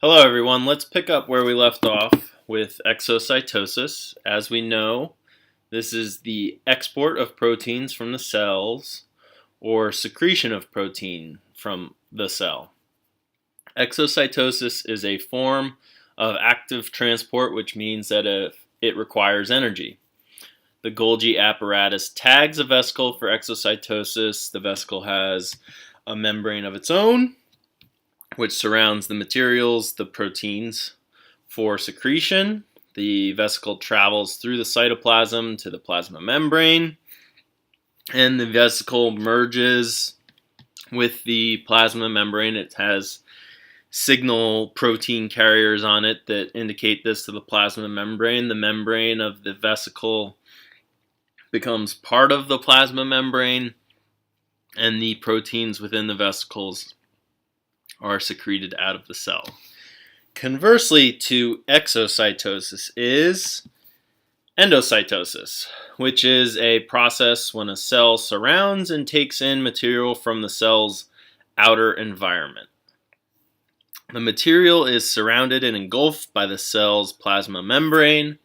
Hello everyone, let's pick up where we left off with exocytosis. As we know, this is the export of proteins from the cells or secretion of protein from the cell. Exocytosis is a form of active transport, which means that it requires energy. The Golgi apparatus tags a vesicle for exocytosis. The vesicle has a membrane of its own, which surrounds the materials, the proteins, for secretion. The vesicle travels through the cytoplasm to the plasma membrane, and the vesicle merges with the plasma membrane. It has signal protein carriers on it that indicate this to the plasma membrane. The membrane of the vesicle becomes part of the plasma membrane, and the proteins within the vesicles are secreted out of the cell. Conversely to exocytosis is endocytosis, which is a process when a cell surrounds and takes in material from the cell's outer environment. The material is surrounded and engulfed by the cell's plasma membrane.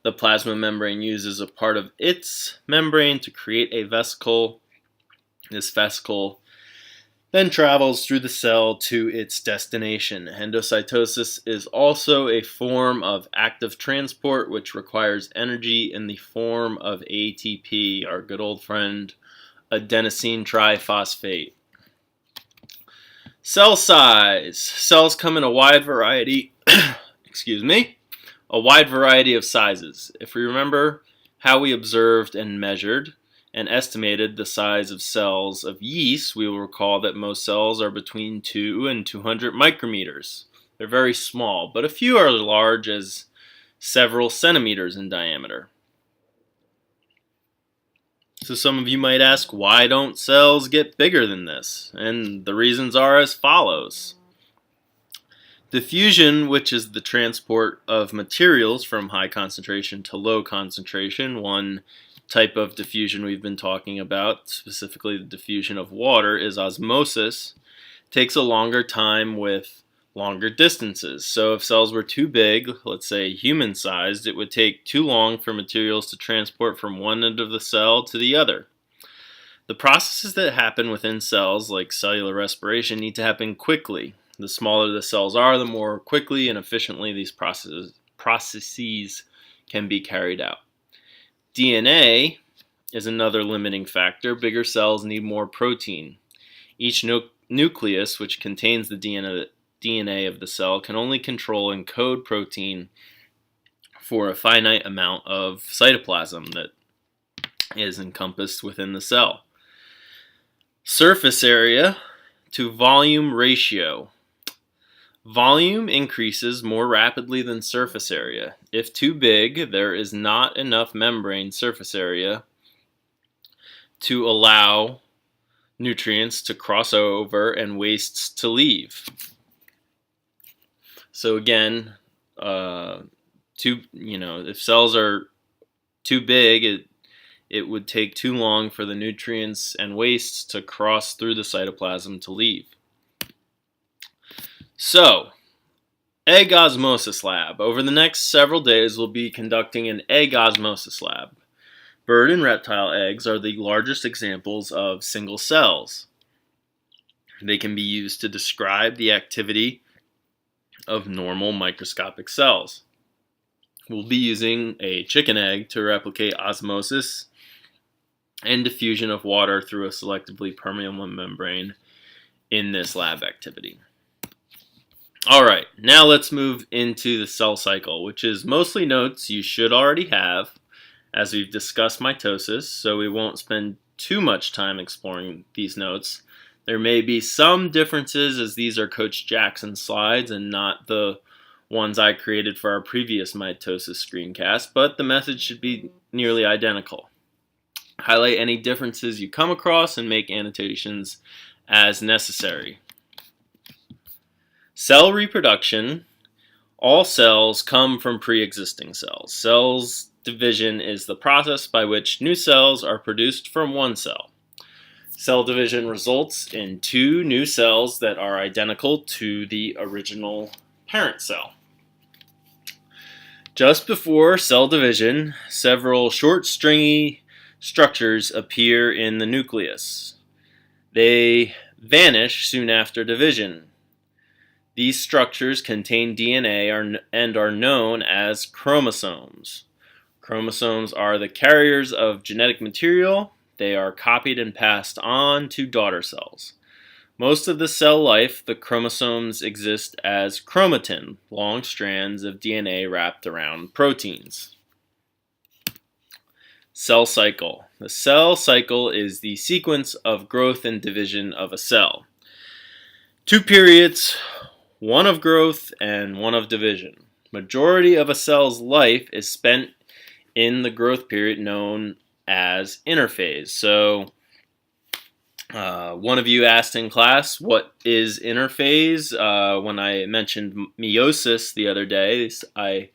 The plasma membrane uses a part of its membrane to create a vesicle. This vesicle then travels through the cell to its destination. Endocytosis is also a form of active transport which requires energy in the form of ATP, our good old friend adenosine triphosphate. Cell size. Cells come in a wide variety a wide variety of sizes. If we remember how we observed and measured and estimated the size of cells of yeast, we will recall that most cells are between 2 and 200 micrometers. They're very small, but a few are large as several centimeters in diameter. So some of you might ask, why don't cells get bigger than this? And the reasons are as follows. Diffusion, which is the transport of materials from high concentration to low concentration, one type of diffusion we've been talking about, specifically the diffusion of water, is osmosis. It takes a longer time with longer distances. So if cells were too big, let's say human-sized, it would take too long for materials to transport from one end of the cell to the other. The processes that happen within cells, like cellular respiration, need to happen quickly. The smaller the cells are, the more quickly and efficiently these processes can be carried out. DNA is another limiting factor. Bigger cells need more protein. Each nucleus, which contains the DNA of the cell, can only control and code protein for a finite amount of cytoplasm that is encompassed within the cell. Surface area to volume ratio. Volume increases more rapidly than surface area. If too big, there is not enough membrane surface area to allow nutrients to cross over and wastes to leave. So again, if cells are too big, it would take too long for the nutrients and wastes to cross through the cytoplasm to leave. So, egg osmosis lab. Over the next several days, we'll be conducting an egg osmosis lab. Bird and reptile eggs are the largest examples of single cells. They can be used to describe the activity of normal microscopic cells. We'll be using a chicken egg to replicate osmosis and diffusion of water through a selectively permeable membrane in this lab activity. Alright, now let's move into the cell cycle, which is mostly notes you should already have, as we've discussed mitosis, so we won't spend too much time exploring these notes. There may be some differences, as these are Coach Jackson's slides and not the ones I created for our previous mitosis screencast, but the method should be nearly identical. Highlight any differences you come across and make annotations as necessary. Cell reproduction. All cells come from pre-existing cells. Cells division is the process by which new cells are produced from one cell. Cell division results in two new cells that are identical to the original parent cell. Just before cell division, several short stringy structures appear in the nucleus. They vanish soon after division. These structures contain DNA and are known as chromosomes. Chromosomes are the carriers of genetic material. They are copied and passed on to daughter cells. Most of the cell life, the chromosomes exist as chromatin, long strands of DNA wrapped around proteins. Cell cycle. The cell cycle is the sequence of growth and division of a cell. 2 periods, one of growth and one of division. Majority of a cell's life is spent in the growth period known as interphase. So, one of you asked in class, what is interphase? When I mentioned meiosis the other day, I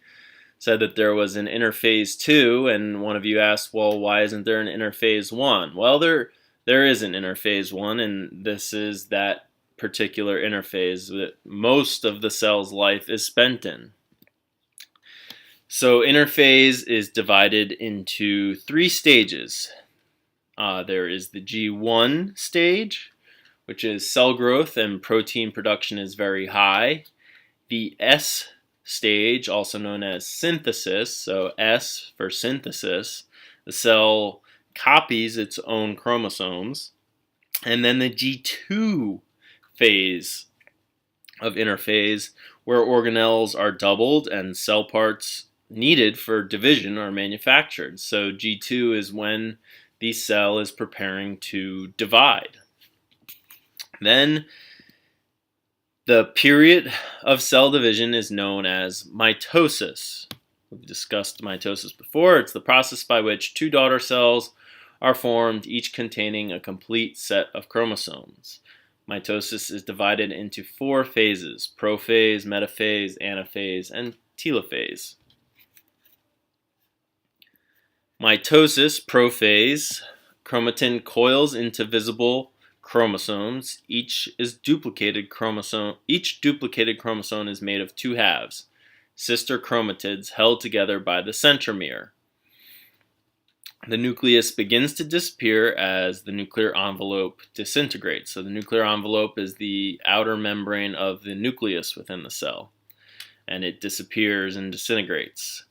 said that there was an interphase 2, and one of you asked, well, why isn't there an interphase 1? Well, there is an interphase 1, and this is that particular interphase that most of the cell's life is spent in. So interphase is divided into 3 stages. There is the G1 stage, which is cell growth and protein production is very high. The S stage, also known as synthesis, so S for synthesis, the cell copies its own chromosomes. And then the G2 phase of interphase, where organelles are doubled and cell parts needed for division are manufactured. So G2 is when the cell is preparing to divide. Then the period of cell division is known as mitosis. We've discussed mitosis before. It's the process by which 2 daughter cells are formed, each containing a complete set of chromosomes. Mitosis is divided into 4 phases: prophase, metaphase, anaphase, and telophase. Mitosis, prophase, chromatin coils into visible chromosomes. Each duplicated chromosome is made of 2 halves, sister chromatids held together by the centromere. The nucleus begins to disappear as the nuclear envelope disintegrates. So the nuclear envelope is the outer membrane of the nucleus within the cell, and it disappears and disintegrates.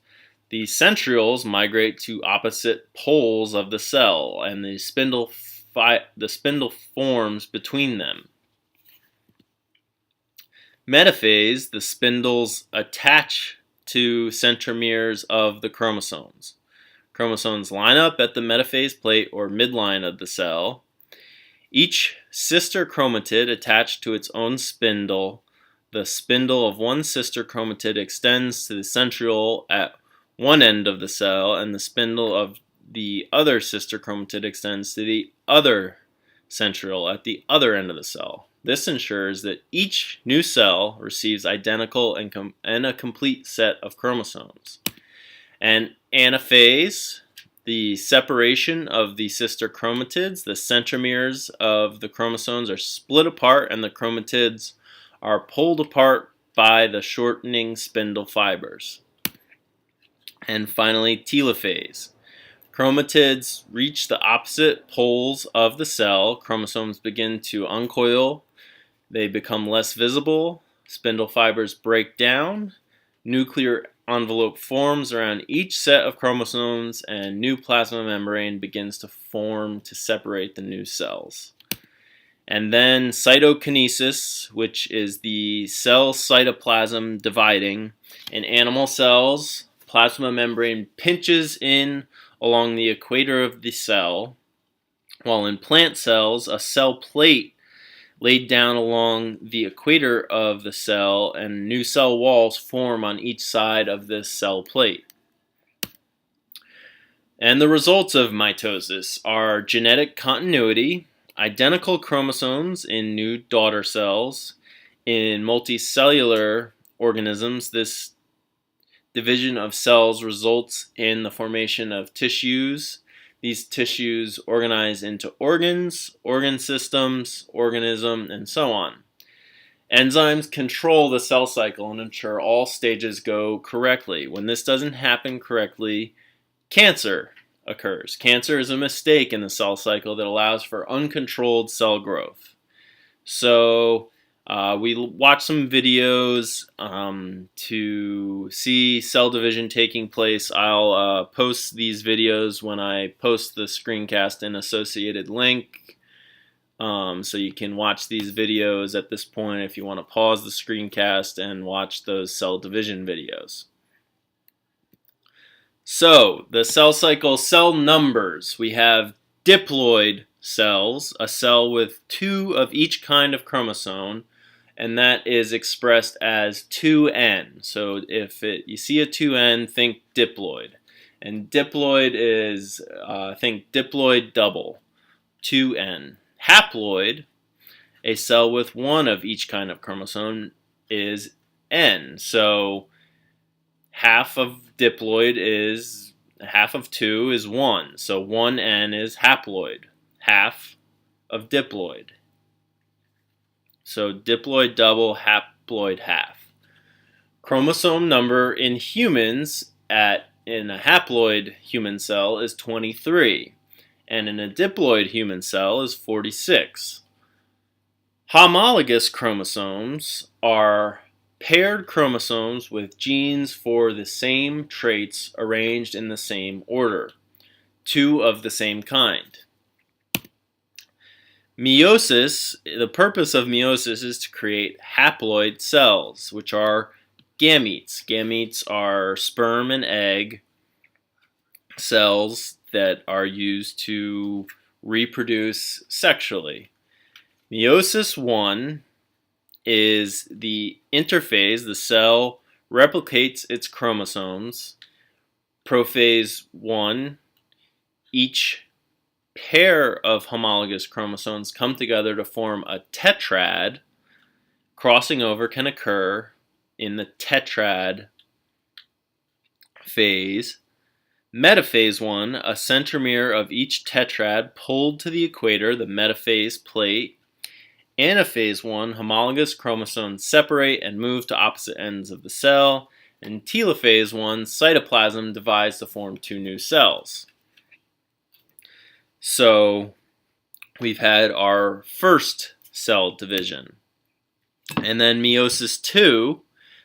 The centrioles migrate to opposite poles of the cell, and the spindle forms between them. Metaphase, the spindles attach to centromeres of the chromosomes. Chromosomes line up at the metaphase plate or midline of the cell. Each sister chromatid attached to its own spindle. The spindle of one sister chromatid extends to the centriole at one end of the cell, and the spindle of the other sister chromatid extends to the other centriole at the other end of the cell. This ensures that each new cell receives identical and a complete set of chromosomes. And anaphase, the separation of the sister chromatids, the centromeres of the chromosomes are split apart and the chromatids are pulled apart by the shortening spindle fibers. And finally, telophase. Chromatids reach the opposite poles of the cell. Chromosomes begin to uncoil. They become less visible. Spindle fibers break down. Nuclear envelope forms around each set of chromosomes, and new plasma membrane begins to form to separate the new cells. And then cytokinesis, which is the cell cytoplasm dividing. In animal cells, plasma membrane pinches in along the equator of the cell, while in plant cells, a cell plate laid down along the equator of the cell, and new cell walls form on each side of this cell plate. And the results of mitosis are genetic continuity, identical chromosomes in new daughter cells. In multicellular organisms, this division of cells results in the formation of tissues. These tissues organize into organs, organ systems, organism, and so on. Enzymes control the cell cycle and ensure all stages go correctly. When this doesn't happen correctly, cancer occurs. Cancer is a mistake in the cell cycle that allows for uncontrolled cell growth. So we watched some videos to see cell division taking place. I'll post these videos when I post the screencast and associated link. So you can watch these videos at this point if you want to pause the screencast and watch those cell division videos. So, the cell cycle cell numbers. We have diploid cells, a cell with 2 of each kind of chromosome, and that is expressed as 2n. So if you see a 2n, think diploid. And diploid is, think diploid double, 2n. Haploid, a cell with 1 of each kind of chromosome, is n. So half of diploid is, half of 2 is 1. So 1n is haploid, half of diploid. So diploid double, haploid half. Chromosome number in humans in a haploid human cell is 23. And in a diploid human cell is 46. Homologous chromosomes are paired chromosomes with genes for the same traits arranged in the same order, 2 of the same kind. Meiosis, the purpose of meiosis is to create haploid cells, which are gametes. Gametes are sperm and egg cells that are used to reproduce sexually. Meiosis 1 is the interphase. The cell replicates its chromosomes. Prophase 1, each pair of homologous chromosomes come together to form a tetrad. Crossing over can occur in the tetrad phase. Metaphase 1, a centromere of each tetrad pulled to the equator, the metaphase plate. Anaphase 1, homologous chromosomes separate and move to opposite ends of the cell. And telophase 1, cytoplasm divides to form 2 new cells. So we've had our first cell division. And then meiosis 2,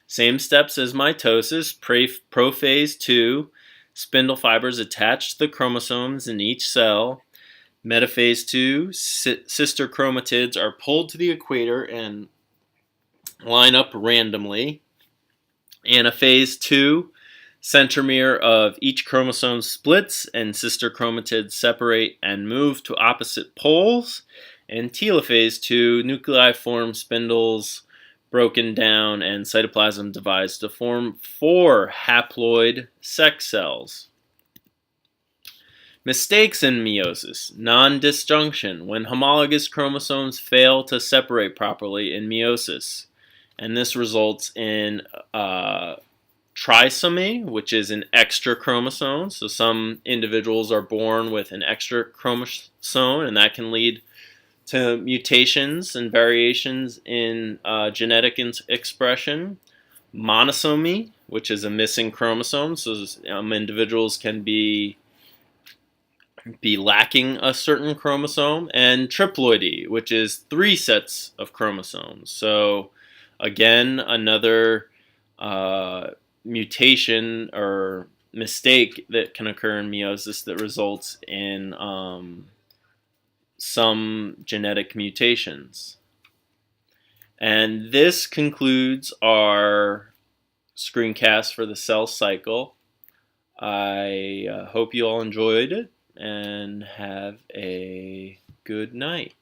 same steps as mitosis, prophase 2, spindle fibers attach to the chromosomes in each cell. Metaphase 2, sister chromatids are pulled to the equator and line up randomly. Anaphase 2, centromere of each chromosome splits and sister chromatids separate and move to opposite poles. And telophase 2, nuclei form spindles broken down and cytoplasm divides to form 4 haploid sex cells. Mistakes in meiosis. Non-disjunction, when homologous chromosomes fail to separate properly in meiosis. And this results in trisomy, which is an extra chromosome. So some individuals are born with an extra chromosome, and that can lead to mutations and variations in genetic expression. Monosomy, which is a missing chromosome. So individuals can be lacking a certain chromosome. And triploidy, which is 3 sets of chromosomes. So again, another mutation or mistake that can occur in meiosis that results in some genetic mutations. And this concludes our screencast for the cell cycle. I hope you all enjoyed it and have a good night.